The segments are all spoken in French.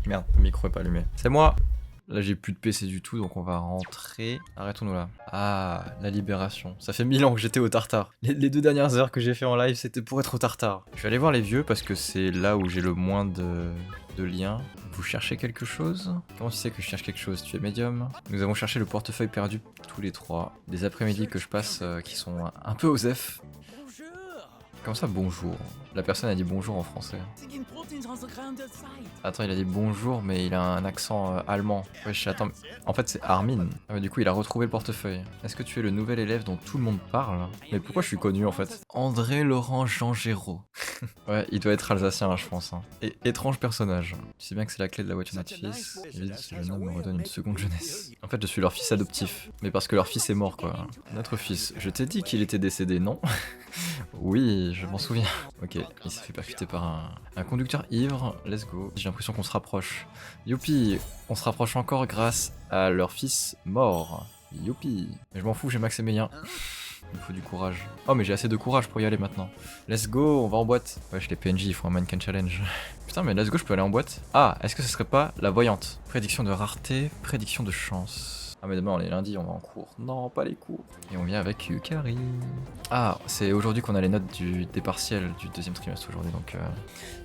Merde, le micro est pas allumé. C'est moi. Là j'ai plus de PC du tout donc on va rentrer. Arrêtons-nous là. Ah, la libération. Ça fait 1000 ans que j'étais au Tartare. Les 2 dernières heures que j'ai fait en live c'était pour être au Tartare. Je vais aller voir les vieux parce que c'est là où j'ai le moins de liens. Vous cherchez quelque chose? Comment tu sais que je cherche quelque chose? Tu es médium? Nous avons cherché le portefeuille perdu tous les trois. Des après-midi que je passe qui sont un peu osef. Comment ça bonjour? La personne a dit bonjour en français. Attends, il a dit bonjour, mais il a un accent allemand. Wesh, attends. En fait, c'est Armin. Ah, mais du coup, il a retrouvé le portefeuille. Est-ce que tu es le nouvel élève dont tout le monde parle? Mais pourquoi je suis connu en fait? André Laurent Jean Géraud. Ouais, il doit être alsacien, là, je pense. Hein. Et étrange personnage. Tu sais bien que c'est la clé de la voiture de notre fils. Vite, ce jeune homme me redonne une seconde jeunesse. En fait, je suis leur fils adoptif. Mais parce que leur fils est mort, quoi. Notre fils. Je t'ai dit qu'il était décédé, non? Oui, je m'en souviens. Ok, il s'est fait percuter par un conducteur ivre. Let's go. J'ai l'impression qu'on se rapproche. Youpi, on se rapproche encore grâce à leur fils mort. Youpi. Mais je m'en fous, j'ai Maximilien. Il me faut du courage. Oh, mais j'ai assez de courage pour y aller maintenant. Let's go, on va en boîte. Wesh, les PNJ, il faut un mannequin challenge. Putain, mais let's go, je peux aller en boîte. Ah, est-ce que ce serait pas la voyante? Prédiction de rareté, prédiction de chance. Ah mais demain on est lundi, on va en cours. Non, pas les cours. Et on vient avec Yukari. Ah, c'est aujourd'hui qu'on a les notes des partiels du deuxième trimestre aujourd'hui, donc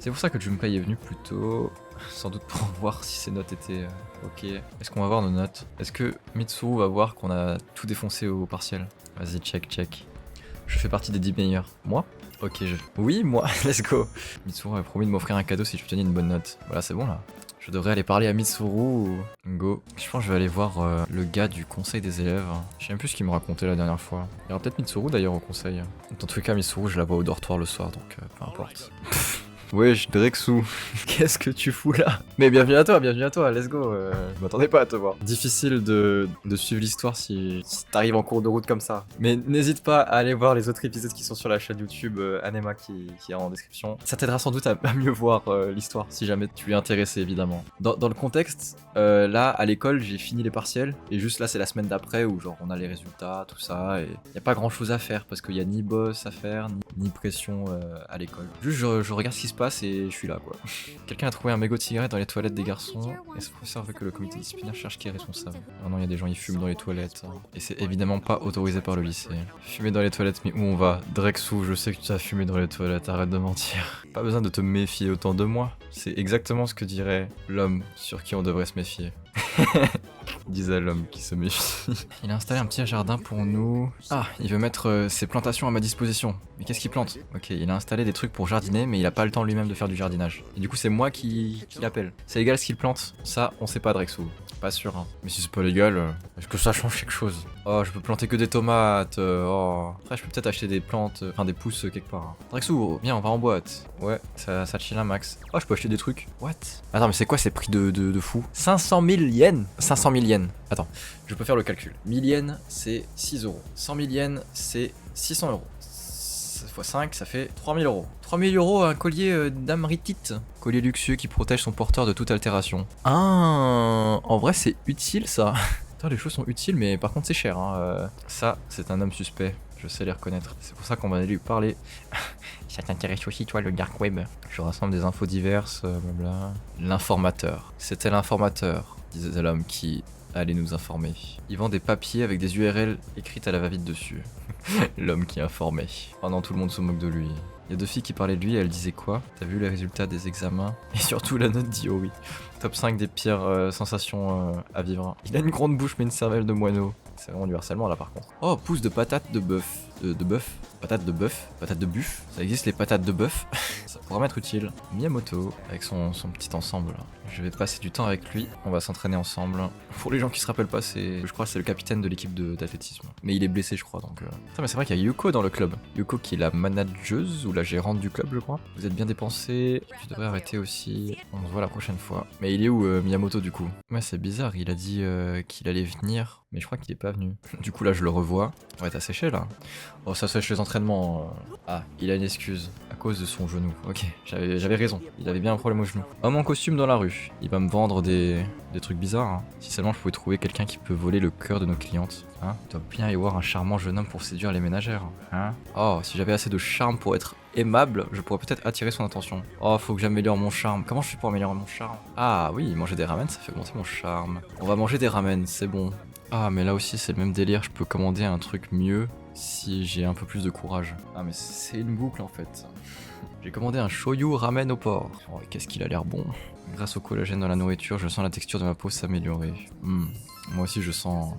c'est pour ça que Junpei est venu plus tôt. Sans doute pour voir si ses notes étaient ok. Est-ce qu'on va voir nos notes? Est-ce que Mitsuru va voir qu'on a tout défoncé au partiel? Vas-y, check. Je fais partie des 10 meilleurs. Moi? Ok, Oui, moi, let's go. Mitsuru a promis de m'offrir un cadeau si je obtenais une bonne note. Voilà, c'est bon là. Je devrais aller parler à Mitsuru. Go. Je pense que je vais aller voir le gars du conseil des élèves. Je sais même plus ce qu'il me racontait la dernière fois. Il y aura peut-être Mitsuru d'ailleurs au conseil. Dans tous les cas, Mitsuru, je la vois au dortoir le soir, donc peu importe. Wesh, Drexu, qu'est-ce que tu fous là? Mais bienvenue à toi, let's go. Je m'attendais pas à te voir. Difficile de suivre l'histoire si t'arrives en cours de route comme ça. Mais n'hésite pas à aller voir les autres épisodes qui sont sur la chaîne YouTube Anema qui est en description. Ça t'aidera sans doute à mieux voir l'histoire si jamais tu es intéressé évidemment. Dans le contexte, là à l'école j'ai fini les partiels et juste là c'est la semaine d'après où genre on a les résultats, tout ça et y a pas grand chose à faire parce qu'il y a ni boss à faire ni pression à l'école. Juste je regarde ce qui se passe et je suis là quoi. Quelqu'un a trouvé un mégot de cigarette dans les toilettes des garçons et ce professeur veut que le comité disciplinaire cherche qui est responsable. Ah non, il y a des gens, ils fument dans les toilettes et c'est évidemment pas autorisé par le lycée. Fumer dans les toilettes, mais où on va? Drexu, je sais que tu as fumé dans les toilettes, arrête de mentir. Pas besoin de te méfier autant de moi. C'est exactement ce que dirait l'homme sur qui on devrait se méfier. Disait l'homme qui se méfie. Il a installé un petit jardin pour nous. Ah, il veut mettre ses plantations à ma disposition. Mais qu'est-ce qu'il plante? Ok, il a installé des trucs pour jardiner, mais il a pas le temps lui-même de faire du jardinage. Et du coup, c'est moi qui l'appelle. C'est légal ce qu'il plante? Ça, on sait pas, Drexu. Pas sûr, hein. Mais si c'est pas légal, est-ce que ça change quelque chose? Oh, je peux planter que des tomates. Oh. Après, je peux peut-être acheter des plantes, enfin des pousses quelque part. Drexu, viens, on va en boîte. Ouais, ça chill un max. Oh, je peux acheter des trucs. What? Attends, mais c'est quoi ces prix de fou? 500 000 yens? 500 000 yens. Attends, je peux faire le calcul. 1000 yens, c'est 6 euros. 100 000 yens, c'est 600 euros. X 5, ça fait 3000 euros. 3000 euros, un collier d'amritite. Collier luxueux qui protège son porteur de toute altération. Ah, en vrai, c'est utile ça. Putain, les choses sont utiles, mais par contre, c'est cher. Hein. Ça, c'est un homme suspect. Je sais les reconnaître. C'est pour ça qu'on va aller lui parler. Ça t'intéresse aussi, toi, le dark web? Je rassemble des infos diverses, blabla. L'informateur. C'était l'informateur, disait l'homme qui allait nous informer. Il vend des papiers avec des URL écrites à la va-vite dessus. L'homme qui informait. Oh non, tout le monde se moque de lui. Il y a 2 filles qui parlaient de lui et elles disaient quoi? T'as vu les résultats des examens? Et surtout la note dit oh oui. Top 5 des pires sensations à vivre. Il a une grande bouche mais une cervelle de moineau. C'est vraiment du harcèlement là par contre. Oh, pousse de patates de bœuf. De bœuf? Patates de bœuf? Patates de buff? Ça existe les patates de bœuf? Ça pourrait m'être utile. Miyamoto, avec son petit ensemble là. Je vais passer du temps avec lui, on va s'entraîner ensemble. Pour les gens qui se rappellent pas, je crois que c'est le capitaine de l'équipe d'athlétisme. Mais il est blessé je crois donc... Putain, mais c'est vrai qu'il y a Yuko dans le club. Yuko qui est la manageuse ou la gérante du club je crois. Vous êtes bien dépensé, tu devrais arrêter aussi. On se voit la prochaine fois. Mais il est où Miyamoto du coup? Ouais, c'est bizarre, il a dit qu'il allait venir. Mais je crois qu'il est pas venu. Du coup là je le revois. Ouais, t'as séché là? Oh, ça sèche les entraînements. Ah, il a une excuse. À cause de son genou. ok, j'avais raison. Il avait bien un problème au genou. Homme en costume dans la rue. Il va me vendre des trucs bizarres. Hein. Si seulement je pouvais trouver quelqu'un qui peut voler le cœur de nos clientes. Hein, il doit bien y avoir un charmant jeune homme pour séduire les ménagères. Hein. Oh, si j'avais assez de charme pour être aimable, je pourrais peut-être attirer son attention. Oh, faut que j'améliore mon charme. Comment je fais pour améliorer mon charme? Ah oui, manger des ramen, ça fait monter mon charme. On va manger des ramen, c'est bon. Ah, mais là aussi, c'est le même délire. Je peux commander un truc mieux si j'ai un peu plus de courage. Ah, mais c'est une boucle en fait. J'ai commandé un shoyu ramen au porc. Oh, qu'est-ce qu'il a l'air bon. Grâce au collagène dans la nourriture, je sens la texture de ma peau s'améliorer. Moi aussi, je sens.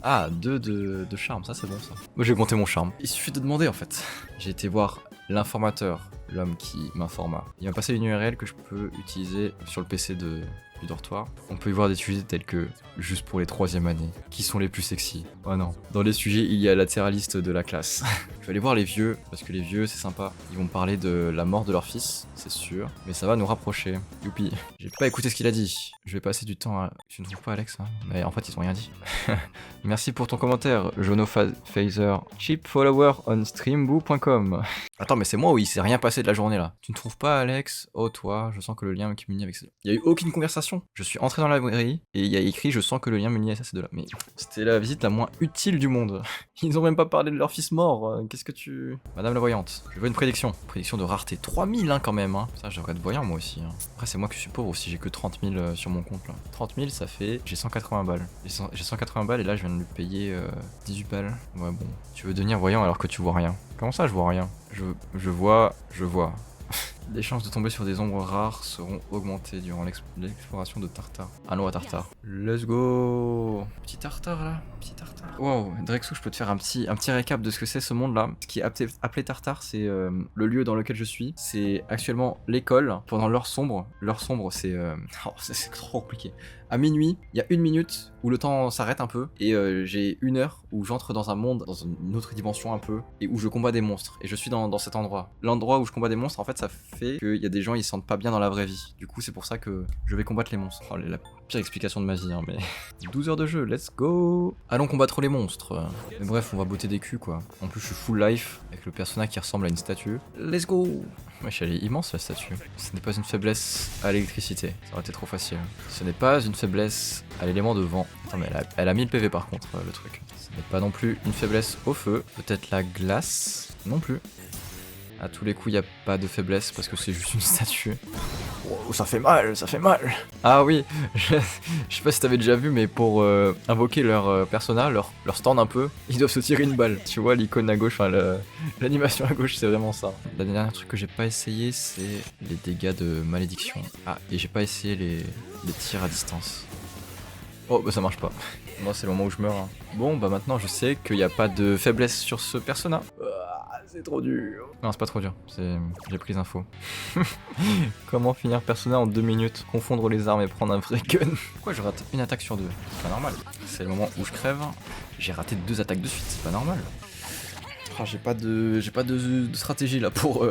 Ah, 2 de charme, ça c'est bon ça. Moi j'ai augmenté mon charme. Il suffit de demander en fait. J'ai été voir l'informateur, l'homme qui m'informa. Il m'a passé une URL que je peux utiliser sur le PC du dortoir. On peut y voir des sujets tels que juste pour les 3e années. Qui sont les plus sexy? Oh non. Dans les sujets, il y a la latéraliste de la classe. Je vais aller voir les vieux, parce que les vieux, c'est sympa. Ils vont me parler de la mort de leur fils, c'est sûr. Mais ça va nous rapprocher. Youpi. J'ai pas écouté ce qu'il a dit. Je vais passer du temps à... Tu ne trouves pas, Alex, hein? Mais en fait, ils ont rien dit. Merci pour ton commentaire, Jono Phaser. Cheap follower on streamboo.com. Attends, mais c'est moi où il s'est rien passé de la journée là. Tu ne trouves pas, Alex? Oh, toi, je sens que le lien qui m'unit avec ces deux. Il y a eu aucune conversation. Je suis entré dans la librairie et il y a écrit je sens que le lien m'unit à ces deux là. Mais c'était la visite la moins utile du monde. Ils ont même pas parlé de leur fils mort. Qu'est-ce que tu... Madame la voyante, je veux une prédiction. Prédiction de rareté. 3000 hein, quand même. Hein. Ça, je devrais être voyant moi aussi. Hein. Après, c'est moi qui suis pauvre aussi. J'ai que 30 000 sur mon compte là. 30 000, ça fait. J'ai 180 balles. J'ai 180 balles et là, je viens de lui payer 18 balles. Ouais, bon. Tu veux devenir voyant alors que tu vois rien. Comment ça, je vois rien? Je vois. Les chances de tomber sur des ombres rares seront augmentées durant l'exploration de Tartare. Allons à Tartare. Let's go. Petit Tartare là, petit Tartare. Wow, Drexou, je peux te faire un petit récap de ce que c'est ce monde là. Ce qui est appelé Tartare, c'est le lieu dans lequel je suis. C'est actuellement l'école pendant l'heure sombre. L'heure sombre, c'est c'est trop compliqué. À minuit, il y a 1 minute où le temps s'arrête un peu et j'ai 1 heure où j'entre dans un monde, dans une autre dimension un peu et où je combats des monstres. Et je suis dans cet endroit. L'endroit où je combats des monstres, en fait, ça fait qu'il y a des gens ils se sentent pas bien dans la vraie vie. Du coup, c'est pour ça que je vais combattre les monstres. Oh, la pire explication de ma vie, hein, mais 12 heures de jeu, let's go. Allons combattre les monstres. Mais bref, on va botter des culs quoi. En plus, je suis full life avec le personnage qui ressemble à une statue. Let's go. Wesh, elle est immense la statue. Ce n'est pas une faiblesse à l'électricité, ça aurait été trop facile. Ce n'est pas une faiblesse à l'élément de vent. Attends, mais elle a 1000 PV par contre, le truc. Ce n'est pas non plus une faiblesse au feu. Peut-être la glace non plus. À tous les coups, il n'y a pas de faiblesse parce que c'est juste une statue. Oh, ça fait mal, ça fait mal. Ah oui, je sais pas si t'avais déjà vu, mais pour invoquer leur persona, leur stand un peu, ils doivent se tirer une balle. Tu vois l'icône à gauche, enfin l'animation à gauche, c'est vraiment ça. La dernière truc que j'ai pas essayé, c'est les dégâts de malédiction. Ah, et j'ai pas essayé les tirs à distance. Oh, bah ça marche pas. Moi, c'est le moment où je meurs. Hein. Bon, bah maintenant, je sais qu'il n'y a pas de faiblesse sur ce persona. C'est trop dur. Non, c'est pas trop dur. J'ai pris l'info. Comment finir persona en 2 minutes? Confondre les armes et prendre un vrai gun. Pourquoi je rate une attaque sur 2? C'est pas normal. C'est le moment où je crève. J'ai raté 2 attaques de suite. C'est pas normal. Oh, j'ai pas de stratégie là pour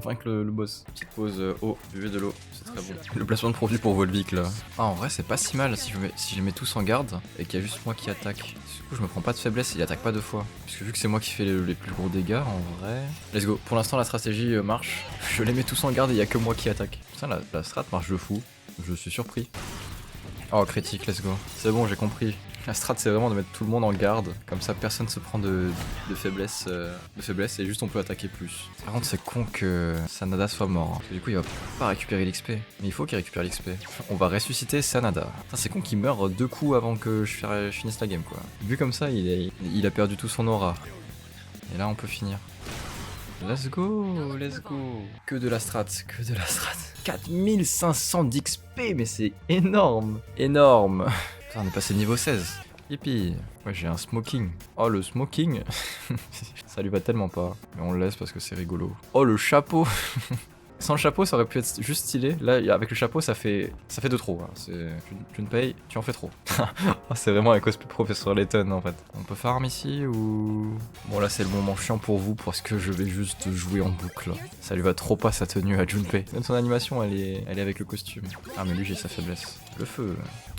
vaincre le boss. Petite pause eau, buvez de l'eau, c'est très bon. Le placement de produit pour Volvic là. Ah, en vrai, c'est pas si mal si je les mets tous en garde et qu'il y a juste moi qui attaque. Du coup, je me prends pas de faiblesse, il attaque pas 2 fois. Parce que vu que c'est moi qui fais les plus gros dégâts, en vrai. Let's go. Pour l'instant, la stratégie marche. Je les mets tous en garde et il y a que moi qui attaque. Putain, la strat marche de fou. Je suis surpris. Oh, critique, let's go. C'est bon, j'ai compris. La strat, c'est vraiment de mettre tout le monde en garde. Comme ça, personne se prend de faiblesse et juste on peut attaquer plus. Par contre, c'est con que Sanada soit mort. Hein. Parce que du coup, il va pas récupérer l'XP. Mais il faut qu'il récupère l'XP. On va ressusciter Sanada. C'est con qu'il meure 2 coups avant que je finisse la game, quoi. Vu comme ça, il a perdu tout son aura. Et là, on peut finir. Let's go, let's go. Que de la strat, que de la strat. 4500 d'XP, mais c'est énorme. Énorme. Putain, on est passé niveau 16. Yippie. Ouais, j'ai un smoking. Oh, le smoking. Ça lui va tellement pas. Mais on le laisse parce que c'est rigolo. Oh, le chapeau. Sans le chapeau, ça aurait pu être juste stylé. Là, avec le chapeau, ça fait de trop. Hein. Junpei, tu en fais trop. Oh, c'est vraiment un cosplay Professeur Layton en fait. On peut farm ici ou... Bon là c'est le moment chiant pour vous parce que je vais juste jouer en boucle. Ça lui va trop pas sa tenue à Junpei. Même son animation elle est avec le costume. Ah mais lui j'ai sa faiblesse. Le feu.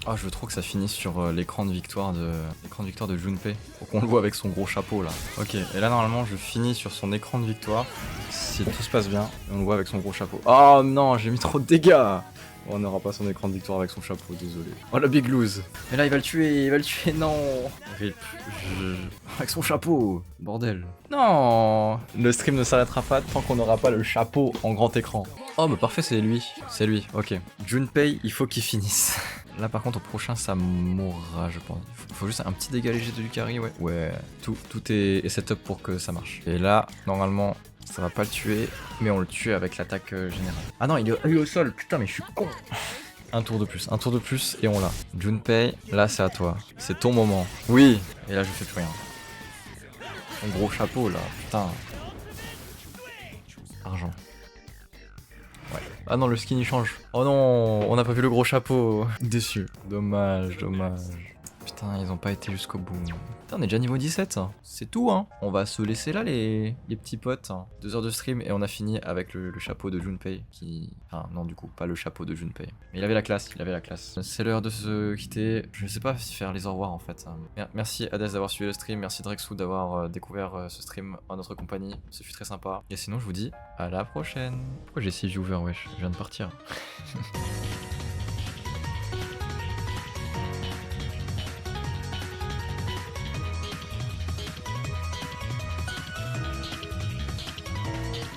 Ah je veux trop que ça finisse sur l'écran de victoire de Junpei. Faut qu'on le voit avec son gros chapeau là. Ok, et là normalement je finis sur son écran de victoire. Si tout se passe bien, on le voit avec son gros chapeau. Oh non, j'ai mis trop de dégâts. On n'aura pas son écran de victoire avec son chapeau, désolé. Oh la big lose. Et là il va le tuer, non. Rip, avec son chapeau, bordel. Non. Le stream ne s'arrêtera pas tant qu'on n'aura pas le chapeau en grand écran. Oh bah parfait, c'est lui, ok. Junpei, il faut qu'il finisse. Là par contre au prochain ça mourra je pense. Il faut juste un petit dégât léger de Lucari, ouais. Ouais, tout est setup pour que ça marche. Et là, normalement... Ça va pas le tuer, mais on le tue avec l'attaque générale. Ah non, il est au sol, putain, mais je suis con. Un tour de plus et on l'a. Junpei, là c'est à toi. C'est ton moment. Oui. Et là je fais plus rien. Mon gros chapeau là, putain. Argent. Ouais. Ah non, le skin il change. Oh non, on n'a pas vu le gros chapeau. Déçu. Dommage. Putain, ils ont pas été jusqu'au bout. Putain, on est déjà niveau 17. C'est tout, hein. On va se laisser là, les petits potes. 2 heures de stream et on a fini avec le chapeau de Junpei. Enfin, non, du coup, pas le chapeau de Junpei. Mais il avait la classe, C'est l'heure de se quitter. Je sais pas si faire les au revoir en fait. Merci Hades d'avoir suivi le stream. Merci Drexou d'avoir découvert ce stream en notre compagnie. Ce fut très sympa. Et sinon, je vous dis à la prochaine. Pourquoi j'ai 6 viewers, wesh? Je viens de partir.